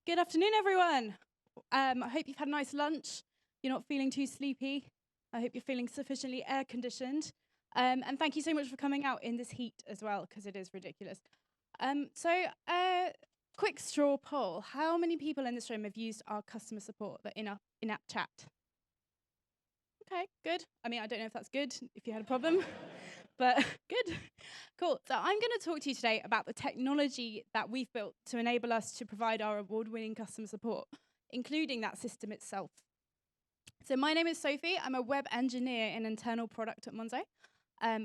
Good afternoon, everyone. I hope you've had a nice lunch. You're not feeling too sleepy. I hope you're feeling sufficiently air conditioned. And thank you so much for coming out in this heat as well, because it is ridiculous. Quick straw poll. How many people in this room have used our customer support, the in-app chat? Okay, good. I mean, I don't know if that's good, if you had a problem, but good. Cool. So I'm going to talk to you today about the technology that we've built to enable us to provide our award-winning customer support, including that system itself. So my name is Sophie. I'm a web engineer in internal product at Monzo,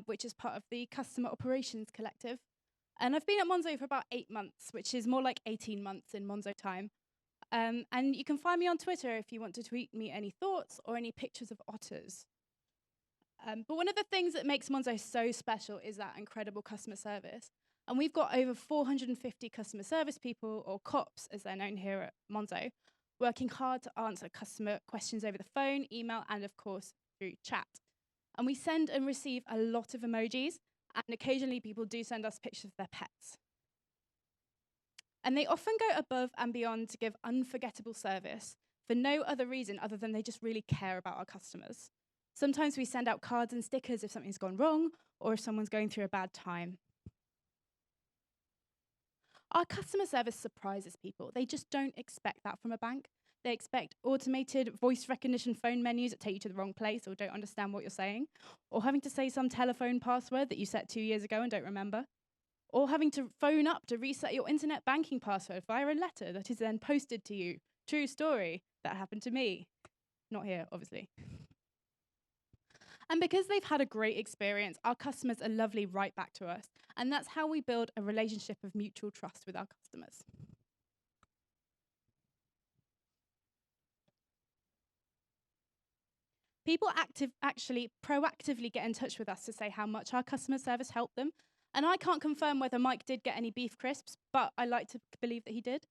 which is part of the Customer Operations Collective. And I've been at Monzo for about 8 months, which is more like 18 months in Monzo time. And you can find me on Twitter if you want to tweet me any thoughts or any pictures of otters. But one of the things that makes Monzo so special is that incredible customer service. And we've got over 450 customer service people, or COPs as they're known here at Monzo, working hard to answer customer questions over the phone, email, and of course, through chat. And we send and receive a lot of emojis, and occasionally people do send us pictures of their pets. And they often go above and beyond to give unforgettable service for no other reason other than they just really care about our customers. Sometimes we send out cards and stickers if something's gone wrong or if someone's going through a bad time. Our customer service surprises people. They just don't expect that from a bank. They expect automated voice recognition phone menus that take you to the wrong place or don't understand what you're saying, or having to say some telephone password that you set 2 years ago and don't remember, or having to phone up to reset your internet banking password via a letter that is then posted to you. True story. That happened to me. Not here, obviously. And because they've had a great experience, our customers are lovely right back to us. And that's how we build a relationship of mutual trust with our customers. People actually proactively get in touch with us to say how much our customer service helped them. And I can't confirm whether Mike did get any beef crisps, but I like to believe that he did.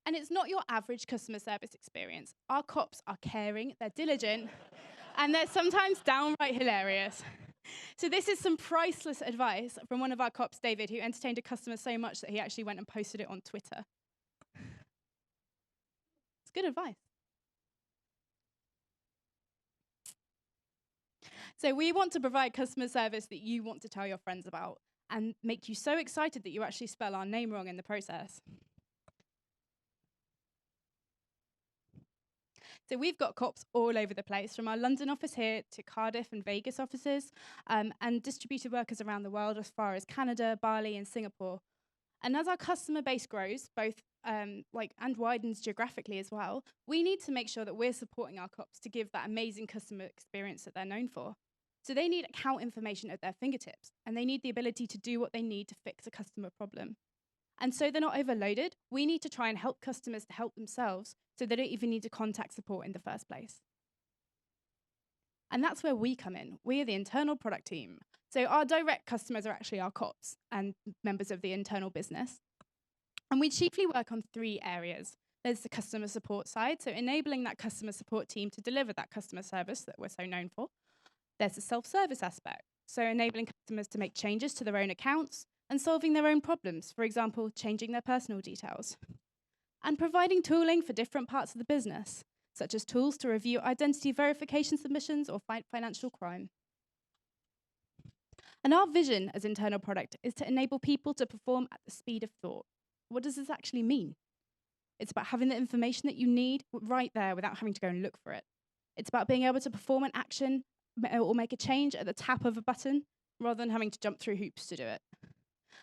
And it's not your average customer service experience. Our cops are caring, they're diligent, and they're sometimes downright hilarious. So this is some priceless advice from one of our cops, David, who entertained a customer so much that he actually went and posted it on Twitter. It's good advice. So we want to provide customer service that you want to tell your friends about and make you so excited that you actually spell our name wrong in the process. So we've got cops all over the place, from our London office here to Cardiff and Vegas offices, and distributed workers around the world as far as Canada, Bali, and Singapore. And as our customer base grows, both and widens geographically as well, we need to make sure that we're supporting our cops to give that amazing customer experience that they're known for. So they need account information at their fingertips, and they need the ability to do what they need to fix a customer problem. And so they're not overloaded. We need to try and help customers to help themselves so they don't even need to contact support in the first place. And that's where we come in. We are the internal product team. So our direct customers are actually our cops and members of the internal business. And we chiefly work on 3 areas. There's the customer support side, so enabling that customer support team to deliver that customer service that we're so known for. There's the self-service aspect, so enabling customers to make changes to their own accounts and solving their own problems, for example, changing their personal details. And providing tooling for different parts of the business, such as tools to review identity verification submissions or fight financial crime. And our vision as internal product is to enable people to perform at the speed of thought. What does this actually mean? It's about having the information that you need right there without having to go and look for it. It's about being able to perform an action or make a change at the tap of a button rather than having to jump through hoops to do it.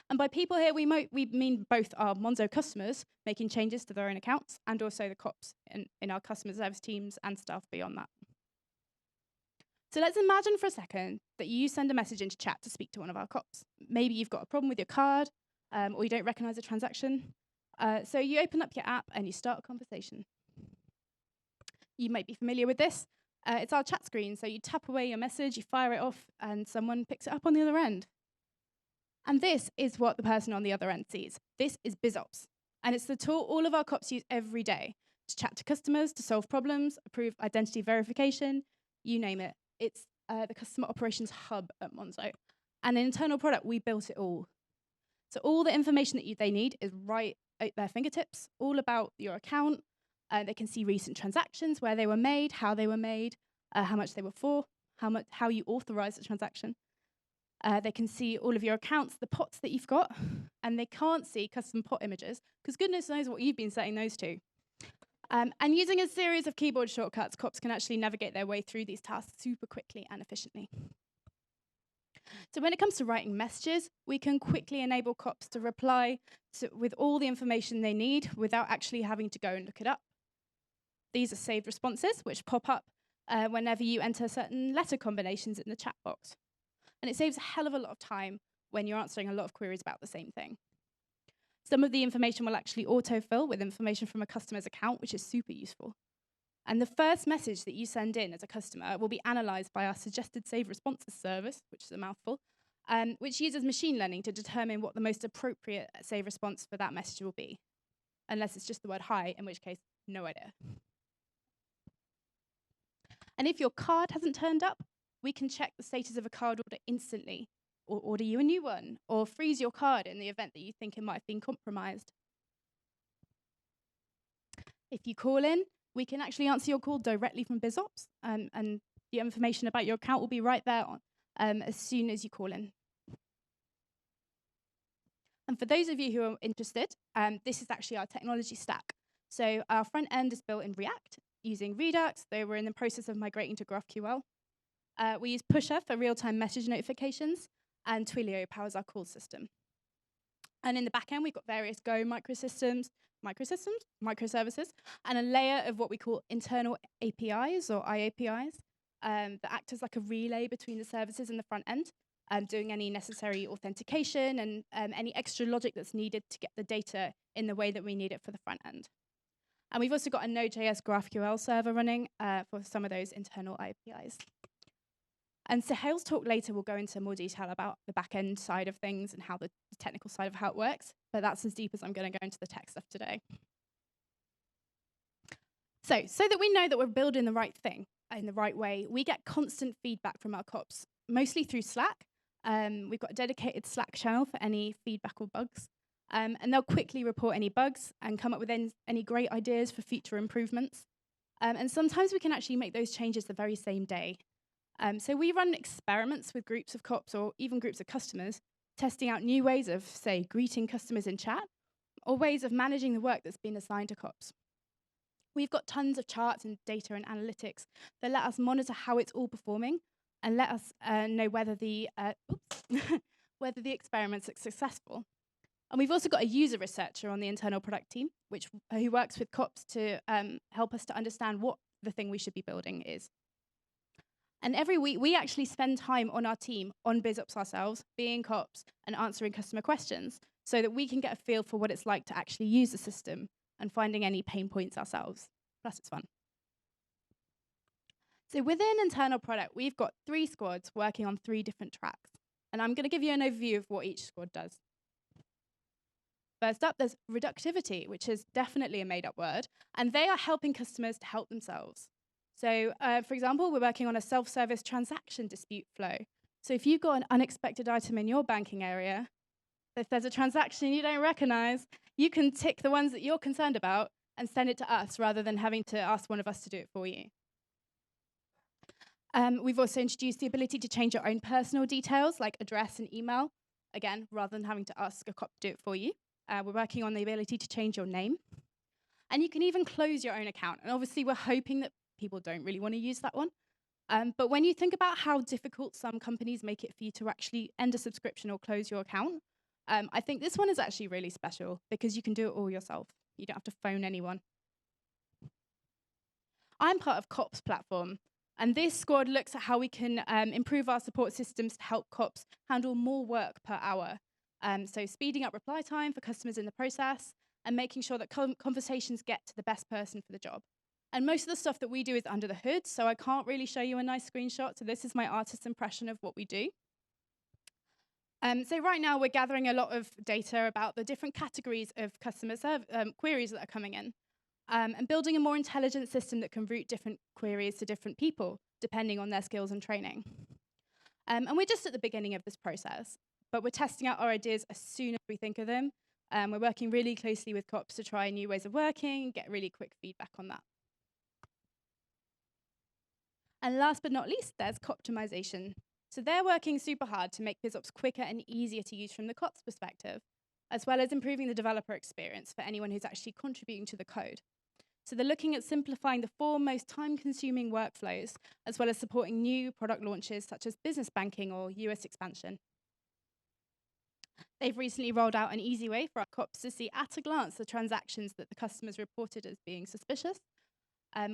And by people here, we mean both our Monzo customers making changes to their own accounts and also the cops in our customer service teams and staff beyond that. So let's imagine for a second that you send a message into chat to speak to one of our cops. Maybe you've got a problem with your card, or you don't recognize a transaction. So you open up your app and you start a conversation. You might be familiar with this. It's our chat screen. So you tap away your message, you fire it off, and someone picks it up on the other end. And this is what the person on the other end sees. This is BizOps. And it's the tool all of our cops use every day to chat to customers, to solve problems, approve identity verification, you name it. It's the customer operations hub at Monzo. And an internal product, we built it all. So all the information that they need is right at their fingertips, all about your account. They can see recent transactions, where they were made, how they were made, how much they were for, how you authorized the transaction. They can see all of your accounts, the pots that you've got, and they can't see custom pot images, because goodness knows what you've been setting those to. And using a series of keyboard shortcuts, cops can actually navigate their way through these tasks super quickly and efficiently. So when it comes to writing messages, we can quickly enable cops to reply with all the information they need without actually having to go and look it up. These are saved responses, which pop up whenever you enter certain letter combinations in the chat box. And it saves a hell of a lot of time when you're answering a lot of queries about the same thing. Some of the information will actually autofill with information from a customer's account, which is super useful. And the first message that you send in as a customer will be analysed by our suggested save responses service, which is a mouthful, which uses machine learning to determine what the most appropriate save response for that message will be, unless it's just the word hi, in which case, no idea. And if your card hasn't turned up, we can check the status of a card order instantly, or order you a new one, or freeze your card in the event that you think it might have been compromised. If you call in, we can actually answer your call directly from BizOps, and the information about your account will be right there as soon as you call in. And for those of you who are interested, this is actually our technology stack. So our front end is built in React using Redux, though we're in the process of migrating to GraphQL. We use Pusher for real-time message notifications, and Twilio powers our call system. And in the back end, we've got various Go microservices, and a layer of what we call internal APIs, or IAPIs, that act as like a relay between the services and the front end, doing any necessary authentication and any extra logic that's needed to get the data in the way that we need it for the front end. And we've also got a Node.js GraphQL server running for some of those internal APIs. And Sahail's talk later will go into more detail about the back-end side of things and how the technical side of how it works, but that's as deep as I'm going to go into the tech stuff today. So that we know that we're building the right thing in the right way, we get constant feedback from our cops, mostly through Slack. We've got a dedicated Slack channel for any feedback or bugs, and they'll quickly report any bugs and come up with any great ideas for future improvements. And sometimes we can actually make those changes the very same day. So we run experiments with groups of cops or even groups of customers, testing out new ways of, say, greeting customers in chat, or ways of managing the work that's been assigned to cops. We've got tons of charts and data and analytics that let us monitor how it's all performing and let us know whether the whether the experiments are successful. And we've also got a user researcher on the internal product team, who works with cops to help us to understand what the thing we should be building is. And every week, we actually spend time on our team, on BizOps ourselves, being cops and answering customer questions so that we can get a feel for what it's like to actually use the system and finding any pain points ourselves. Plus, it's fun. So within internal product, we've got 3 squads working on 3 different tracks. And I'm going to give you an overview of what each squad does. First up, there's reductivity, which is definitely a made-up word, and they are helping customers to help themselves. So, for example, we're working on a self-service transaction dispute flow. So if you've got an unexpected item in your banking area, if there's a transaction you don't recognize, you can tick the ones that you're concerned about and send it to us rather than having to ask one of us to do it for you. We've also introduced the ability to change your own personal details, like address and email, again, rather than having to ask a cop to do it for you. We're working on the ability to change your name. And you can even close your own account. And obviously, we're hoping that people don't really want to use that one. But when you think about how difficult some companies make it for you to actually end a subscription or close your account, I think this one is actually really special because you can do it all yourself. You don't have to phone anyone. I'm part of COPS platform, and this squad looks at how we can improve our support systems to help cops handle more work per hour. So speeding up reply time for customers in the process and making sure that conversations get to the best person for the job. And most of the stuff that we do is under the hood, so I can't really show you a nice screenshot. So this is my artist's impression of what we do. So right now, we're gathering a lot of data about the different categories of customer queries that are coming in, and building a more intelligent system that can route different queries to different people, depending on their skills and training. And we're just at the beginning of this process, but we're testing out our ideas as soon as we think of them, We're working really closely with COPs to try new ways of working, get really quick feedback on that. And last but not least, there's Coptimization. So they're working super hard to make BizOps quicker and easier to use from the COP's perspective, as well as improving the developer experience for anyone who's actually contributing to the code. So they're looking at simplifying the 4 most time-consuming workflows, as well as supporting new product launches such as business banking or US expansion. They've recently rolled out an easy way for our COPs to see at a glance the transactions that the customers reported as being suspicious,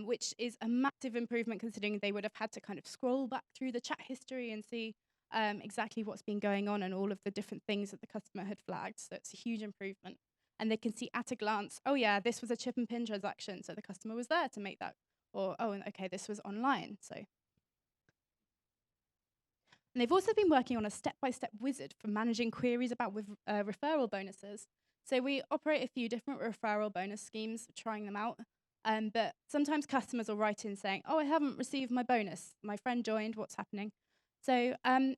which is a massive improvement considering they would have had to kind of scroll back through the chat history and see exactly what's been going on and all of the different things that the customer had flagged. So it's a huge improvement. And they can see at a glance, oh yeah, this was a chip and pin transaction, so the customer was there to make that. Or, oh, and okay, this was online. And they've also been working on a step-by-step wizard for managing queries about referral bonuses. So we operate a few different referral bonus schemes, trying them out. But sometimes customers will write in saying, oh, I haven't received my bonus. My friend joined, what's happening? So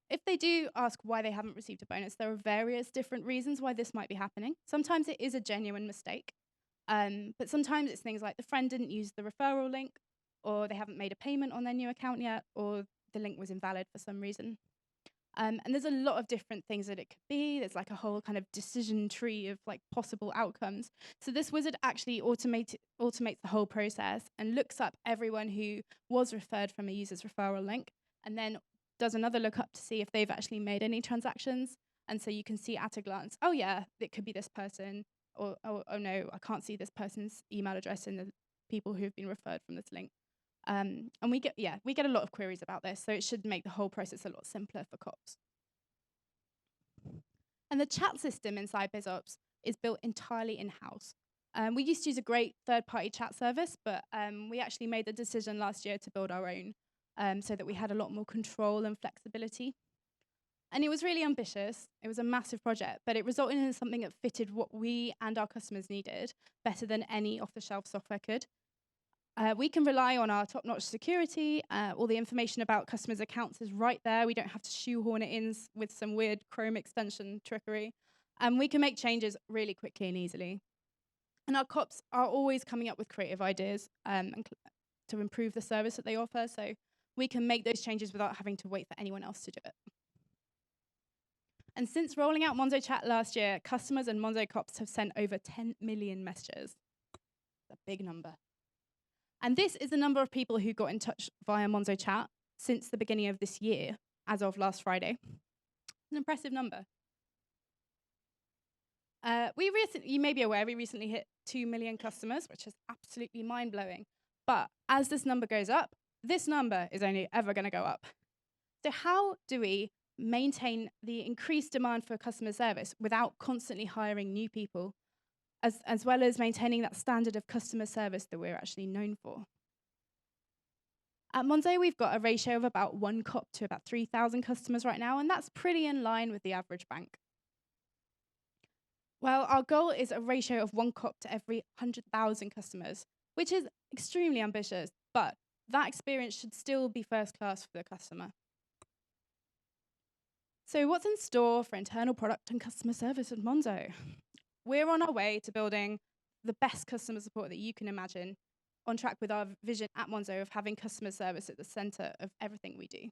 if they do ask why they haven't received a bonus, there are various different reasons why this might be happening. Sometimes it is a genuine mistake. But sometimes it's things like the friend didn't use the referral link, or they haven't made a payment on their new account yet, or the link was invalid for some reason. And there's a lot of different things that it could be. There's like a whole kind of decision tree of like possible outcomes. So this wizard actually automates the whole process and looks up everyone who was referred from a user's referral link, and then does another lookup to see if they've actually made any transactions. And so you can see at a glance, oh yeah, it could be this person, or oh no, I can't see this person's email address in the people who've been referred from this link. And we get a lot of queries about this, so it should make the whole process a lot simpler for COPs. And the chat system inside BizOps is built entirely in-house. We used to use a great third-party chat service, but we actually made the decision last year to build our own, so that we had a lot more control and flexibility. And it was really ambitious. It was a massive project, but it resulted in something that fitted what we and our customers needed better than any off-the-shelf software could. We can rely on our top-notch security. All the information about customers' accounts is right there. We don't have to shoehorn it in with some weird Chrome extension trickery. And we can make changes really quickly and easily. And our COPs are always coming up with creative ideas to improve the service that they offer, so we can make those changes without having to wait for anyone else to do it. And since rolling out Monzo Chat last year, customers and Monzo COPs have sent over 10 million messages. That's a big number. And this is the number of people who got in touch via Monzo Chat since the beginning of this year, as of last Friday. An impressive number. You may be aware, we recently hit 2 million customers, which is absolutely mind-blowing. But as this number goes up, this number is only ever going to go up. So how do we maintain the increased demand for customer service without constantly hiring new people, as well as maintaining that standard of customer service that we're actually known for? At Monzo, we've got a ratio of about 1 COP to about 3,000 customers right now, and that's pretty in line with the average bank. Well, our goal is a ratio of 1 COP to every 100,000 customers, which is extremely ambitious, but that experience should still be first class for the customer. So what's in store for internal product and customer service at Monzo? We're on our way to building the best customer support that you can imagine, on track with our vision at Monzo of having customer service at the center of everything we do.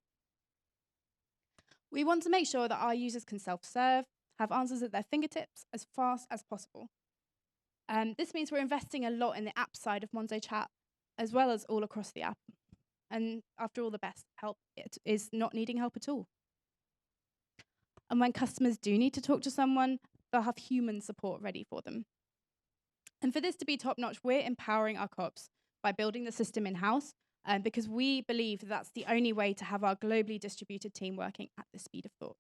We want to make sure that our users can self-serve, have answers at their fingertips as fast as possible. This means we're investing a lot in the app side of Monzo Chat, as well as all across the app. And after all, the best help is not needing help at all. And when customers do need to talk to someone, they'll have human support ready for them. And for this to be top-notch, we're empowering our COPs by building the system in-house, because we believe that's the only way to have our globally distributed team working at the speed of thought.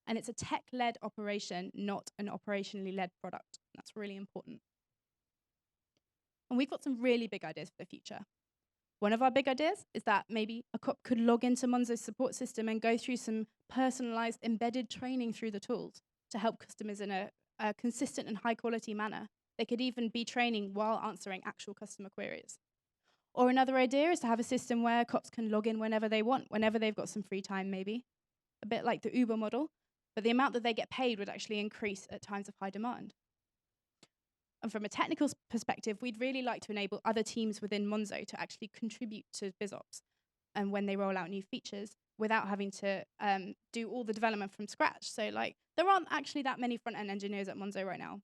And it's a tech-led operation, not an operationally led product. That's really important. And we've got some really big ideas for the future. One of our big ideas is that maybe a COP could log into Monzo's support system and go through some personalized embedded training through the tools to help customers in a consistent and high-quality manner. They could even be training while answering actual customer queries. Or another idea is to have a system where COPs can log in whenever they want, whenever they've got some free time maybe. A bit like the Uber model, but the amount that they get paid would actually increase at times of high demand. And from a technical perspective, we'd really like to enable other teams within Monzo to actually contribute to BizOps and when they roll out new features without having to do all the development from scratch. So like there aren't actually that many front-end engineers at Monzo right now.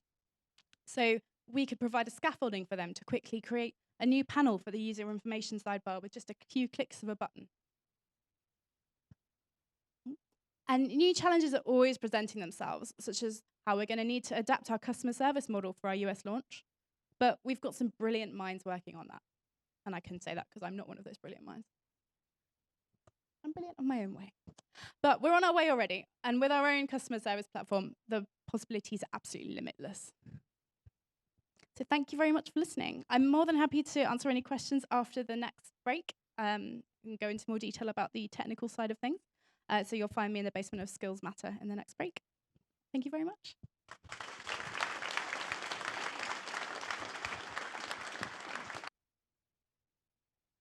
So we could provide a scaffolding for them to quickly create a new panel for the user information sidebar with just a few clicks of a button. And new challenges are always presenting themselves, such as how we're going to need to adapt our customer service model for our US launch. But we've got some brilliant minds working on that. And I can say that because I'm not one of those brilliant minds. I'm brilliant on my own way. But we're on our way already. And with our own customer service platform, the possibilities are absolutely limitless. So thank you very much for listening. I'm more than happy to answer any questions after the next break and go into more detail about the technical side of things. So you'll find me in the basement of Skills Matter in the next break. Thank you very much.